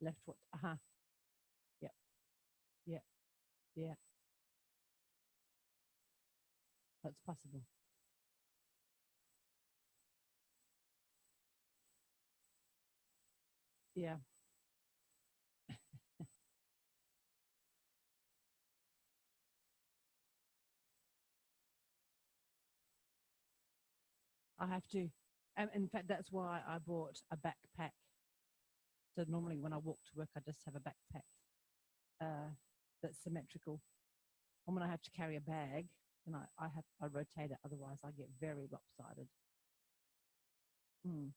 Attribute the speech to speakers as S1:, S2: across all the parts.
S1: Left foot. Yep. Yep. Yeah. That's possible. Yeah. I have to. In fact, that's why I bought a backpack. So normally when I walk to work, I just have a backpack that's symmetrical. And when I have to carry a bag, then I rotate it. Otherwise, I get very lopsided. Mm.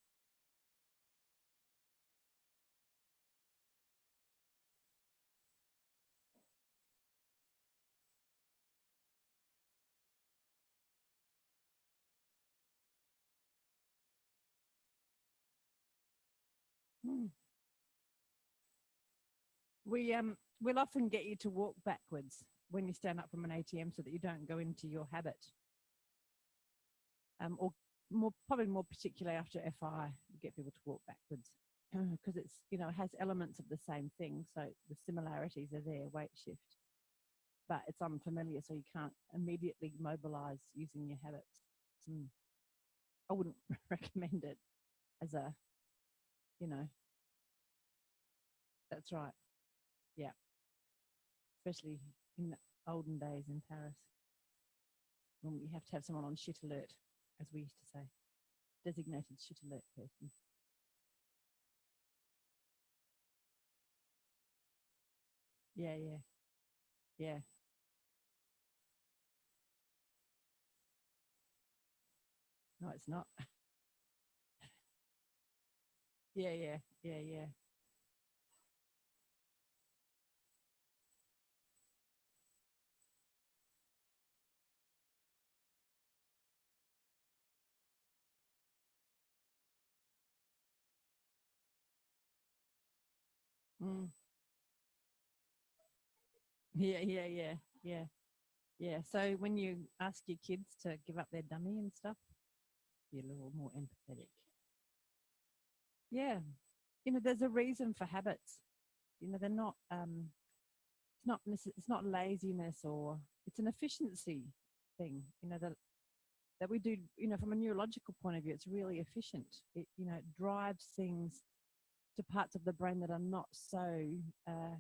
S1: Mm. We will often get you to walk backwards when you stand up from an ATM so that you don't go into your habit. Or probably more particularly after FI, you get people to walk backwards because it's it has elements of the same thing. So the similarities are there, weight shift, but it's unfamiliar, so you can't immediately mobilize using your habits. Mm. I wouldn't recommend it as a, you know, that's right. Yeah, especially in the olden days in Paris when you have to have someone on shit alert, as we used to say, designated shit alert person. Yeah, yeah, yeah. No, it's not. Yeah, yeah, yeah, yeah. Mm. Yeah, yeah, yeah, yeah, yeah. So when you ask your kids to give up their dummy and stuff, you're a little more empathetic. Yeah, there's a reason for habits. They're not. It's not laziness, or it's an efficiency thing. That we do. From a neurological point of view, it's really efficient. It drives things to parts of the brain that are not so uh,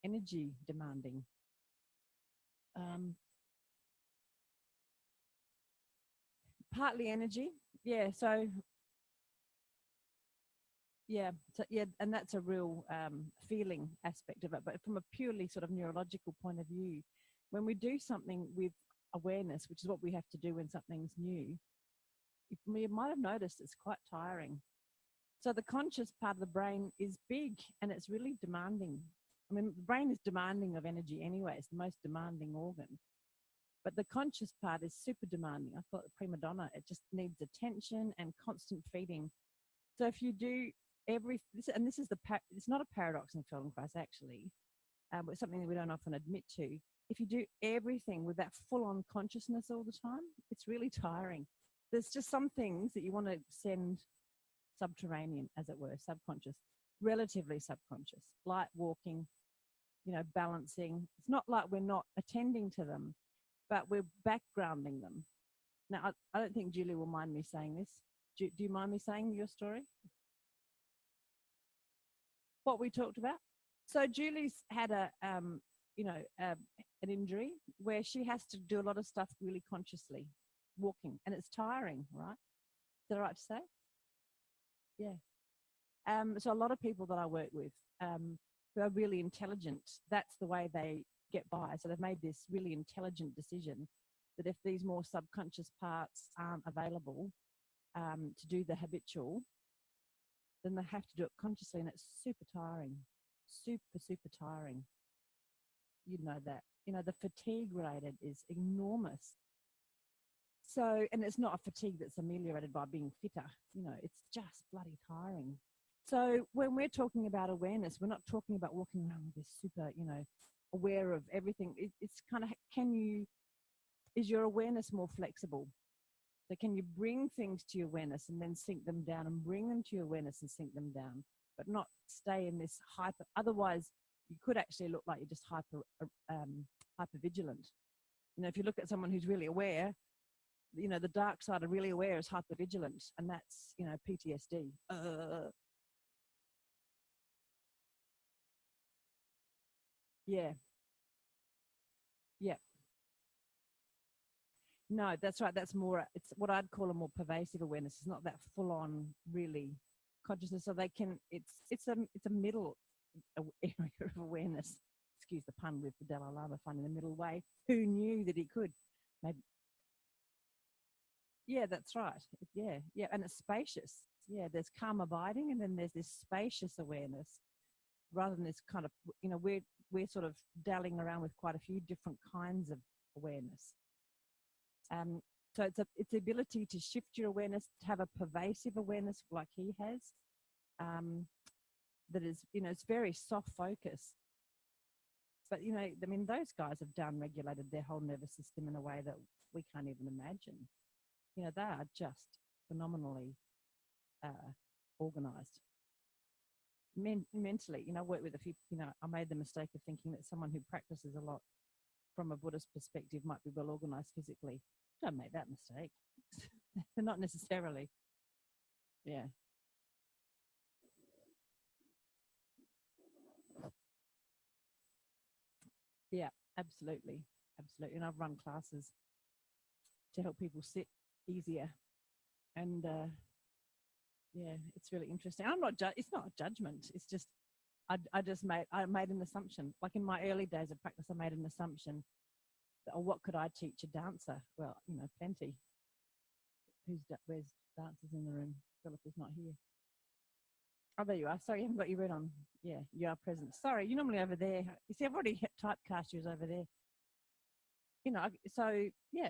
S1: energy demanding. Um, Partly energy, yeah. So yeah, and that's a real feeling aspect of it. But from a purely sort of neurological point of view, when we do something with awareness, which is what we have to do when something's new, you might have noticed it's quite tiring. So the conscious part of the brain is big and it's really demanding. I mean, the brain is demanding of energy anyway. It's the most demanding organ. But the conscious part is super demanding. I call it the prima donna. It just needs attention and constant feeding. So if you do this is it's not a paradox in Feldenkrais actually, but it's something that we don't often admit to. If you do everything with that full-on consciousness all the time, it's really tiring. There's just some things that you want to send subterranean, as it were, subconscious, relatively subconscious, like walking, balancing. It's not like we're not attending to them, but we're backgrounding them. Now, I don't think Julie will mind me saying this. Do you mind me saying your story? What we talked about? So Julie's had an injury where she has to do a lot of stuff really consciously, walking, and it's tiring, right? Is that right to say? Yeah. So a lot of people that I work with who are really intelligent, that's the way they get by. So they've made this really intelligent decision that if these more subconscious parts aren't available to do the habitual, then they have to do it consciously, and it's super tiring, super tiring. You know that. The fatigue related is enormous. So, and it's not a fatigue that's ameliorated by being fitter. It's just bloody tiring. So when we're talking about awareness, we're not talking about walking around with this super, aware of everything. It's kind of, is your awareness more flexible? So can you bring things to your awareness and then sink them down, and bring them to your awareness and sink them down? but not stay in this hyper. Otherwise, you could actually look like you're just hyper vigilant. You know, if you look at someone who's really aware, you know, the dark side of really aware is hyper vigilant, and that's, you know, PTSD. Yeah, yeah. No, that's right. That's more, it's what I'd call a more pervasive awareness. It's not that full on really consciousness. So they can, it's a middle area of awareness. Excuse the pun with the Dalai Lama finding the middle way. Who knew that he could? Maybe, yeah, that's right. Yeah, yeah. And it's spacious. Yeah, there's calm abiding, and then there's this spacious awareness rather than this kind of, you know, we're sort of dallying around with quite a few different kinds of awareness. So it's the ability to shift your awareness, to have a pervasive awareness like he has, that is, you know, it's very soft focus. But, you know, I mean, those guys have down-regulated their whole nervous system in a way that we can't even imagine. You know, they are just phenomenally organized. Mentally, you know, I work with a few, you know, I made the mistake of thinking that someone who practices a lot from a Buddhist perspective might be well organized physically. Don't make that mistake. Not necessarily. Yeah. Yeah, absolutely. Absolutely. And I've run classes to help people sit easier. And yeah, it's really interesting. I'm not, it's not a judgment. It's just, I made an assumption. Like in my early days of practice, I made an assumption that, oh, what could I teach a dancer? Well, you know, plenty. Where's dancers in the room? Philip is not here. Oh, there you are. Sorry, you haven't got your red on. Yeah, you are present. Sorry, you're normally over there. You see, I've already typecast you as over there. You know, so yeah,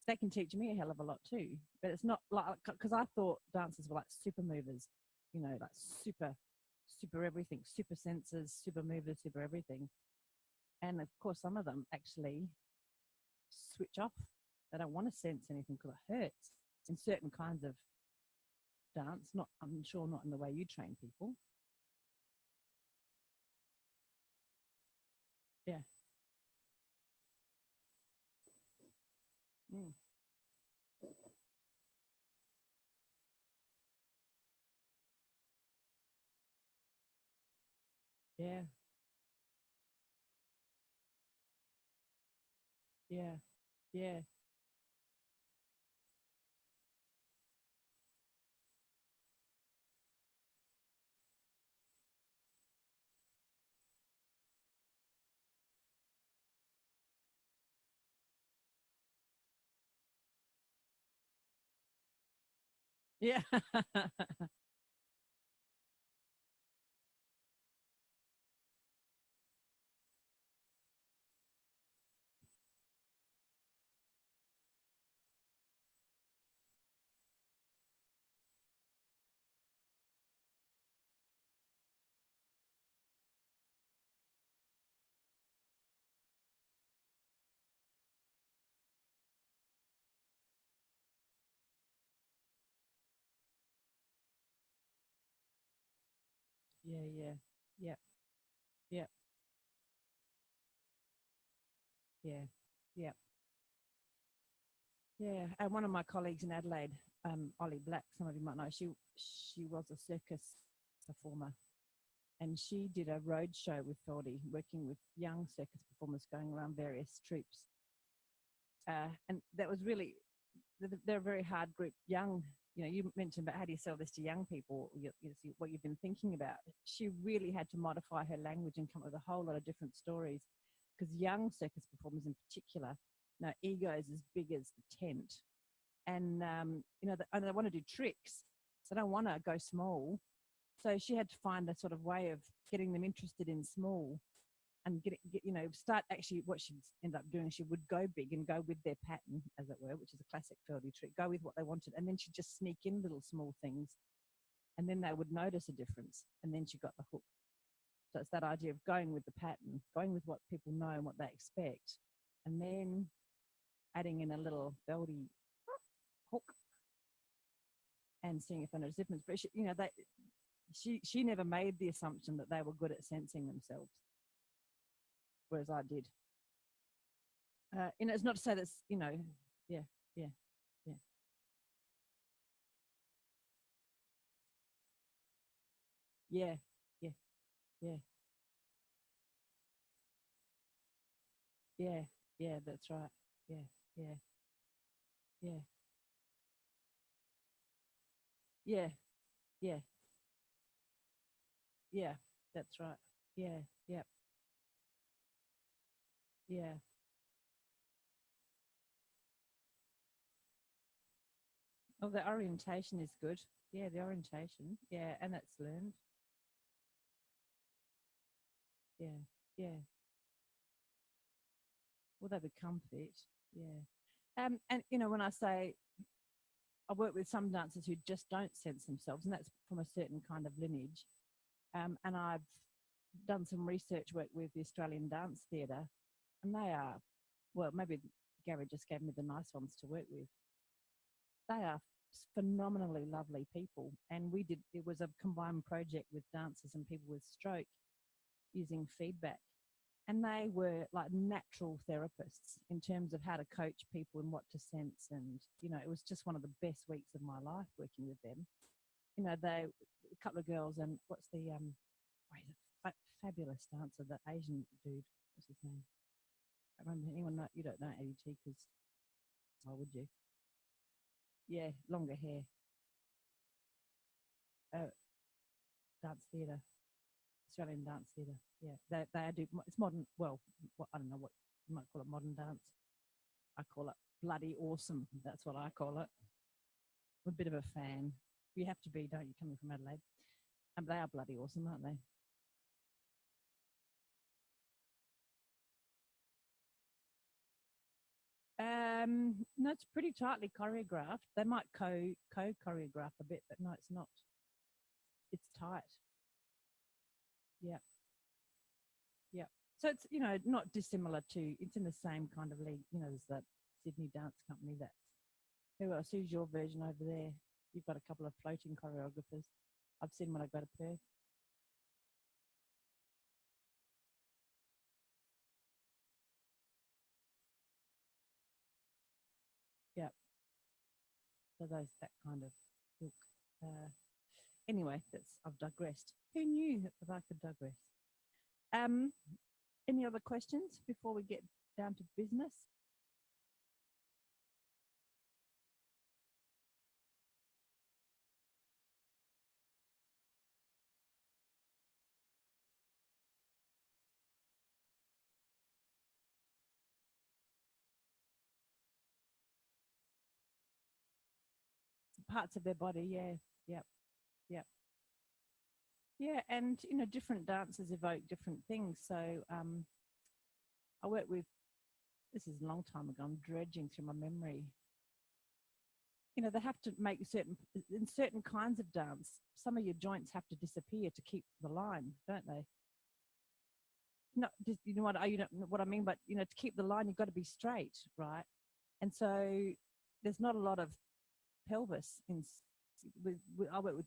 S1: they can teach me a hell of a lot too. But it's not like, because I thought dancers were like super movers, you know, like super everything, super sensors, super movers, super everything. And of course, some of them actually switch off. They don't want to sense anything because it hurts in certain kinds of dance. Not, I'm sure, not in the way you train people. Yeah. Mm. Yeah. Yeah. Yeah. Yeah. Yeah. Yeah. Yeah. Yeah. Yeah. Yeah. Yeah. And one of my colleagues in Adelaide, Ollie Black, some of you might know, she was a circus performer, and she did a road show with Feldy, working with young circus performers going around various troops. And that was really, they're a very hard group. Young, you know, you mentioned about how do you sell this to young people, see what you've been thinking about. She really had to modify her language and come up with a whole lot of different stories, because young circus performers in particular, you know, egos as big as the tent. And, you know, and they want to do tricks. So they don't want to go small. So she had to find a sort of way of getting them interested in small, and you know, start actually, what she'd end up doing, she would go big and go with their pattern, as it were, which is a classic Feldy trick, go with what they wanted. And then she'd just sneak in little small things, and then they would notice a difference. And then she got the hook. So it's that idea of going with the pattern, going with what people know and what they expect, and then adding in a little Feldy hook and seeing if they notice a difference. But she, you know, she never made the assumption that they were good at sensing themselves, whereas I did. It's not to say that's, yeah, yeah, yeah, yeah, yeah, yeah, yeah, yeah, that's right. Yeah, yeah, yeah, yeah, yeah, yeah, that's right. Yeah, yeah, yeah. Oh, the orientation is good. Yeah, the orientation. Yeah, and that's learned. Yeah, yeah. Well, they become fit. Yeah. And when I say I work with some dancers who just don't sense themselves, and that's from a certain kind of lineage. And I've done some research work with the Australian Dance Theatre, and they are, well, maybe Gary just gave me the nice ones to work with. They are phenomenally lovely people, and it was a combined project with dancers and people with stroke using feedback. And they were like natural therapists in terms of how to coach people and what to sense. And, it was just one of the best weeks of my life working with them. A couple of girls, and what's he's a fabulous dancer, the Asian dude, what's his name? I remember anyone know, you don't know ADT because why would you? Yeah, longer hair. Uh, Dance theatre, Australian dance theatre. Yeah, they do, it's modern, well, I don't know what you might call it, modern dance. I call it bloody awesome. That's what I call it. I'm a bit of a fan. You have to be, don't you, coming from Adelaide? And they are bloody awesome, aren't they? No, it's pretty tightly choreographed. They might choreograph a bit, but no, it's not. It's tight. Yeah, yeah. So it's not dissimilar to. It's in the same kind of league. There's that Sydney Dance Company. That who else? Who's your version over there? You've got a couple of floating choreographers. I've seen when I go to Perth. Yeah. So those that kind of look. Uh, anyway, I've digressed. Who knew that I could digress? Um, any other questions before we get down to business? Parts of their body, yeah, yep, yep, yeah, and different dances evoke different things. So I work with. This is a long time ago. I'm dredging through my memory. They have to make in certain kinds of dance. Some of your joints have to disappear to keep the line, don't they? Not just, what I mean, but to keep the line, you've got to be straight, right? And so there's not a lot of pelvis I work with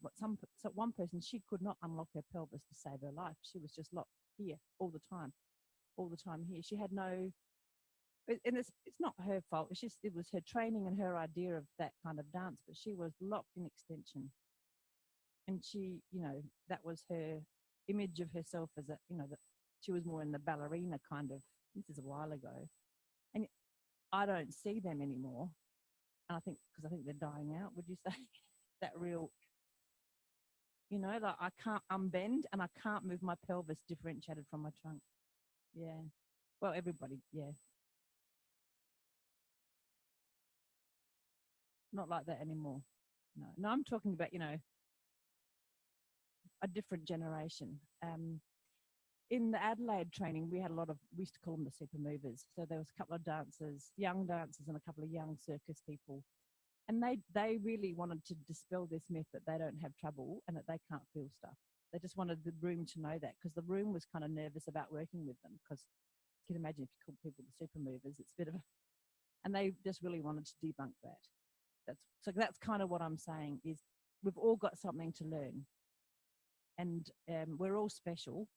S1: one person. She could not unlock her pelvis to save her life. She was just locked here all the time here. She had no, and it's not her fault. It was her training and her idea of that kind of dance. But she was locked in extension, and that was her image of herself as that she was more in the ballerina kind of. This is a while ago, and I don't see them anymore. And I think because I think they're dying out. Would you say that real? Like I can't unbend and I can't move my pelvis differentiated from my trunk. Yeah. Well, everybody, yeah. Not like that anymore. No. No, I'm talking about, a different generation. In the Adelaide training, we had we used to call them the super movers. So there was a couple of dancers, young dancers and a couple of young circus people. And they really wanted to dispel this myth that they don't have trouble and that they can't feel stuff. They just wanted the room to know that because the room was kind of nervous about working with them because you can imagine if you call people the super movers, it's a bit of a, and they just really wanted to debunk that. That's kind of what I'm saying is we've all got something to learn. and we're all special.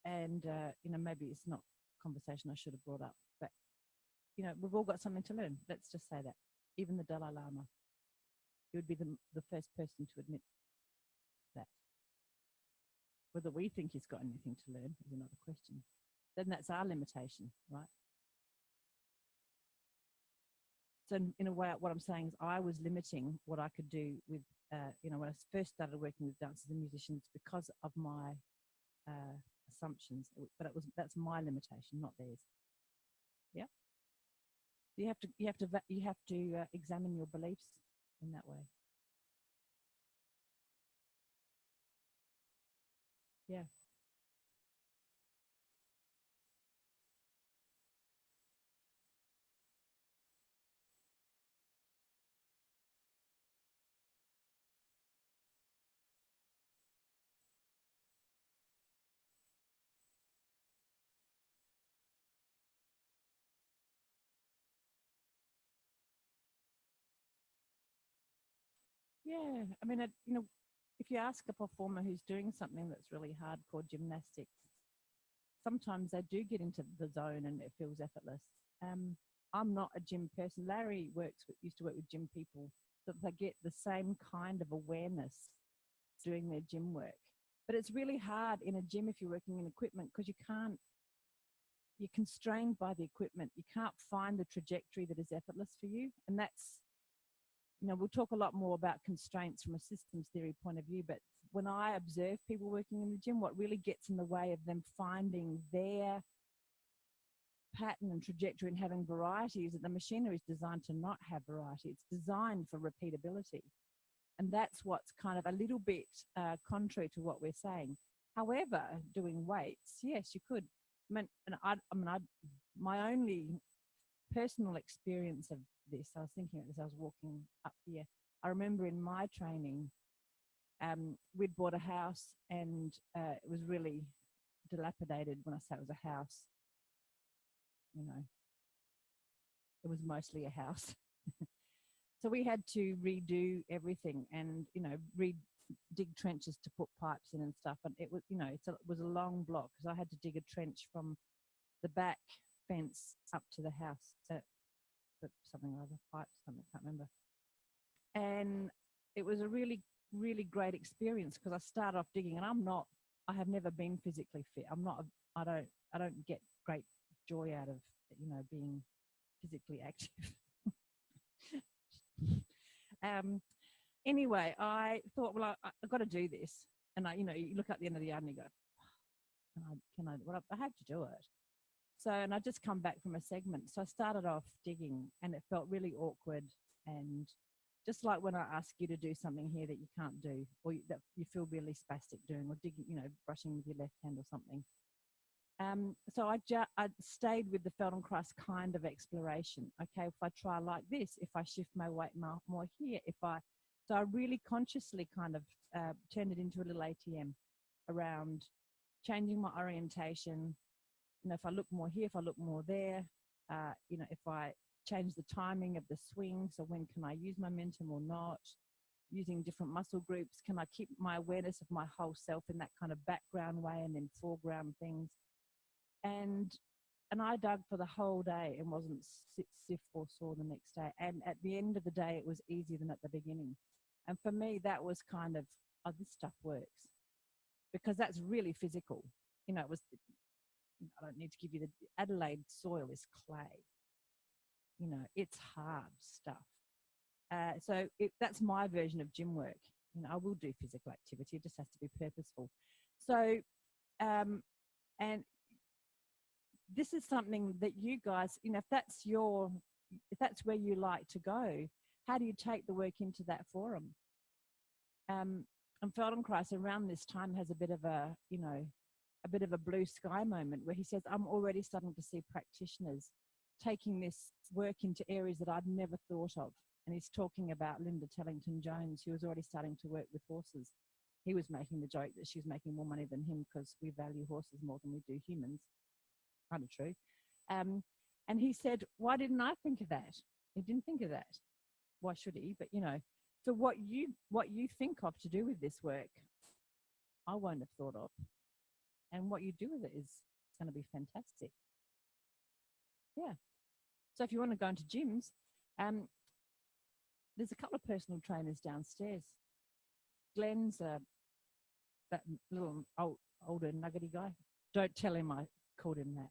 S1: Maybe it's not a conversation I should have brought up, but we've all got something to learn. Let's just say that. Even the Dalai Lama, he would be the first person to admit that. Whether we think he's got anything to learn is another question. Then that's our limitation, right? So in a way, what I'm saying is I was limiting what I could do with, when I first started working with dancers and musicians because of my assumptions, but that's my limitation, not theirs. Yeah. You have to examine your beliefs in that way. Yeah. Yeah. I mean, if you ask a performer who's doing something that's really hardcore gymnastics, sometimes they do get into the zone and it feels effortless. I'm not a gym person. Larry used to work with gym people, so they get the same kind of awareness doing their gym work. But it's really hard in a gym if you're working in equipment because you're constrained by the equipment. You can't find the trajectory that is effortless for you. And that's, we'll talk a lot more about constraints from a systems theory point of view, but when I observe people working in the gym, what really gets in the way of them finding their pattern and trajectory and having variety is that the machinery is designed to not have variety. It's designed for repeatability. And that's what's kind of a little bit contrary to what we're saying. However, doing weights, yes, you could. My only personal experience of this, I was thinking of this, I was walking up here. I remember in my training, we'd bought a house and it was really dilapidated. When I say it was a house, it was mostly a house. So we had to redo everything and, dig trenches to put pipes in and stuff. And it was, it was a long block because I had to dig a trench from the back fence up to the house. Something or other, pipes, something, I can't remember. And it was a really, really great experience because I started off digging and I have never been physically fit. I don't get great joy out of, being physically active. Anyway, I thought, well, I've got to do this. And you look at the end of the yard and you go, I have to do it. So, and I just come back from a segment. So I started off digging and it felt really awkward. And just like when I ask you to do something here that you can't do, or that you feel really spastic doing, or digging, brushing with your left hand or something. So I stayed with the Feldenkrais kind of exploration. Okay, if I try like this, if I shift my weight more here, so I really consciously kind of turned it into a little ATM around changing my orientation. If I look more here, if I look more there, if I change the timing of the swing, so when can I use momentum or not, using different muscle groups, can I keep my awareness of my whole self in that kind of background way and then foreground things. And I dug for the whole day and wasn't stiff or sore the next day. And at the end of the day, it was easier than at the beginning. And for me, that was kind of, this stuff works. Because that's really physical. I don't need to give you the Adelaide soil is clay. It's hard stuff. So that's my version of gym work. I will do physical activity. It just has to be purposeful. So, and this is something that you guys, if that's where you like to go, how do you take the work into that forum? And Feldenkrais around this time has a bit of a blue sky moment where he says, I'm already starting to see practitioners taking this work into areas that I'd never thought of. And he's talking about Linda Tellington-Jones, who was already starting to work with horses. He was making the joke that she's making more money than him because we value horses more than we do humans. Kind of true. And he said, why didn't I think of that? He didn't think of that. Why should he? But, So what you think of to do with this work, I won't have thought of. And what you do with it is going to be fantastic. Yeah. So if you want to go into gyms, there's a couple of personal trainers downstairs. Glenn's that little older nuggety guy. Don't tell him I called him that.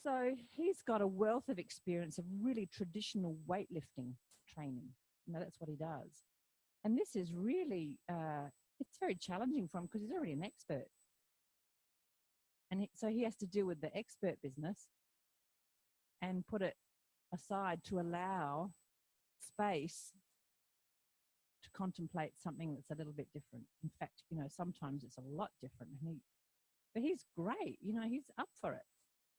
S1: So he's got a wealth of experience of really traditional weightlifting training. That's what he does. And this is really, it's very challenging for him because he's already an expert. And so he has to deal with the expert business and put it aside to allow space to contemplate something that's a little bit different. In fact, sometimes it's a lot different. But he's great. He's up for it.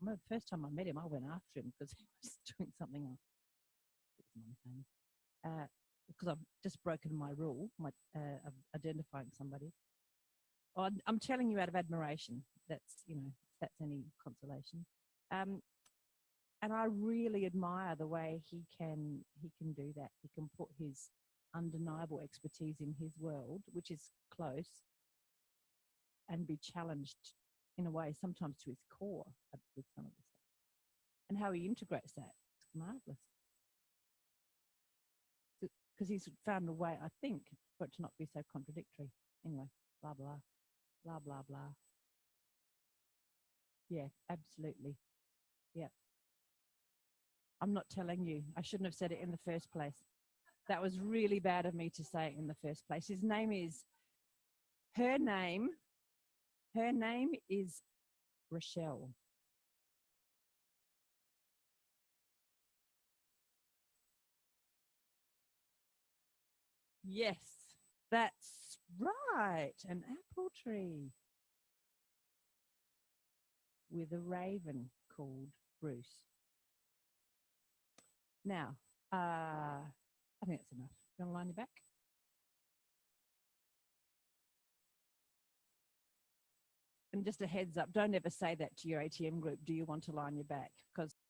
S1: The first time I met him, I went after him because he was doing something else. Because I've just broken my rule of identifying somebody. I'm telling you out of admiration. That's any consolation. And I really admire the way he can do that. He can put his undeniable expertise in his world, which is close, and be challenged in a way sometimes to his core with some of this stuff. And how he integrates that, it's marvelous. Because he's found a way, I think, for it to not be so contradictory. Anyway, blah, blah, blah, blah, blah. Yeah, absolutely. Yeah. I'm not telling you. I shouldn't have said it in the first place. That was really bad of me to say it in the first place. Her name is Rochelle. Yes, that's right. An apple tree with a raven called Bruce. Now, I think that's enough. You want to line your back? And just a heads up, don't ever say that to your ATM group. Do you want to line your back? Because